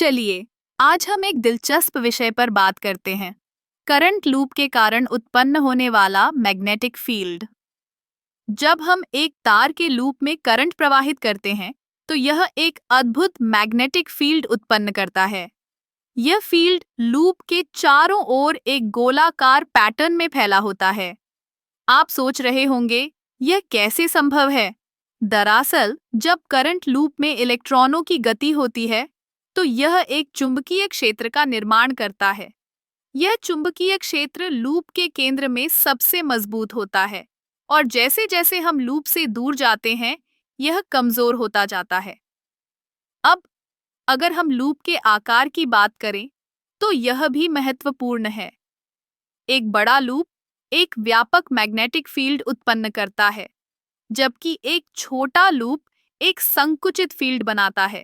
चलिए आज हम एक दिलचस्प विषय पर बात करते हैं। करंट लूप के कारण उत्पन्न होने वाला मैग्नेटिक फील्ड। जब हम एक तार के लूप में करंट प्रवाहित करते हैं तो यह एक अद्भुत मैग्नेटिक फील्ड उत्पन्न करता है। यह फील्ड लूप के चारों ओर एक गोलाकार पैटर्न में फैला होता है। आप सोच रहे होंगे, यह कैसे संभव है? दरअसल जब करंट लूप में इलेक्ट्रॉनों की गति होती है तो यह एक चुंबकीय क्षेत्र का निर्माण करता है। यह चुंबकीय क्षेत्र लूप के केंद्र में सबसे मजबूत होता है और जैसे जैसे हम लूप से दूर जाते हैं यह कमजोर होता जाता है। अब अगर हम लूप के आकार की बात करें तो यह भी महत्वपूर्ण है। एक बड़ा लूप एक व्यापक मैग्नेटिक फील्ड उत्पन्न करता है, जबकि एक छोटा लूप एक संकुचित फील्ड बनाता है।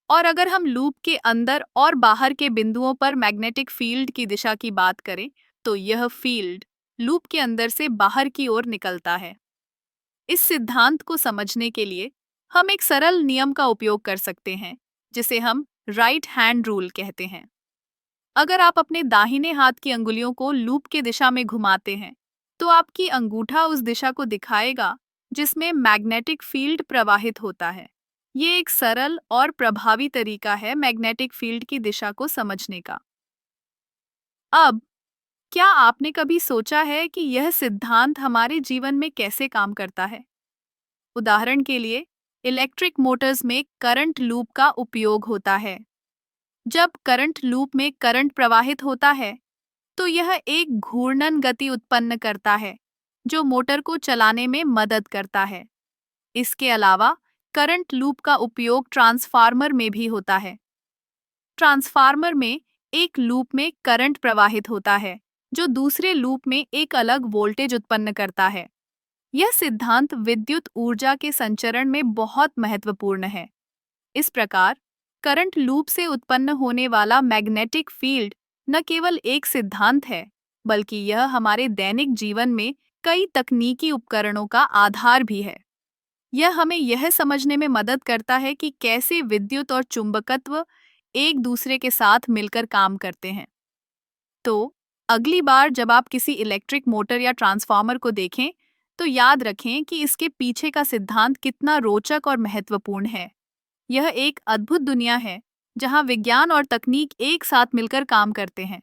और अगर हम लूप के अंदर और बाहर के बिंदुओं पर मैग्नेटिक फील्ड की दिशा की बात करें तो यह फील्ड लूप के अंदर से बाहर की ओर निकलता है। इस सिद्धांत को समझने के लिए हम एक सरल नियम का उपयोग कर सकते हैं, जिसे हम राइट हैंड रूल कहते हैं। अगर आप अपने दाहिने हाथ की अंगुलियों को लूप के दिशा में घुमाते हैं तो आपकी अंगूठा उस दिशा को दिखाएगा जिसमें मैग्नेटिक फील्ड प्रवाहित होता है। ये एक सरल और प्रभावी तरीका है मैग्नेटिक फील्ड की दिशा को समझने का। अब क्या आपने कभी सोचा है कि यह सिद्धांत हमारे जीवन में कैसे काम करता है? उदाहरण के लिए, इलेक्ट्रिक मोटर्स में करंट लूप का उपयोग होता है। जब करंट लूप में करंट प्रवाहित होता है तो यह एक घूर्णन गति उत्पन्न करता है जो मोटर को चलाने में मदद करता है। इसके अलावा करंट लूप का उपयोग ट्रांसफार्मर में भी होता है। ट्रांसफार्मर में एक लूप में करंट प्रवाहित होता है जो दूसरे लूप में एक अलग वोल्टेज उत्पन्न करता है। यह सिद्धांत विद्युत ऊर्जा के संचरण में बहुत महत्वपूर्ण है। इस प्रकार करंट लूप से उत्पन्न होने वाला मैग्नेटिक फील्ड न केवल एक सिद्धांत है, बल्कि यह हमारे दैनिक जीवन में कई तकनीकी उपकरणों का आधार भी है। यह हमें यह समझने में मदद करता है कि कैसे विद्युत और चुंबकत्व एक दूसरे के साथ मिलकर काम करते हैं। तो अगली बार जब आप किसी इलेक्ट्रिक मोटर या ट्रांसफार्मर को देखें तो याद रखें कि इसके पीछे का सिद्धांत कितना रोचक और महत्वपूर्ण है। यह एक अद्भुत दुनिया है जहां विज्ञान और तकनीक एक साथ मिलकर काम करते हैं।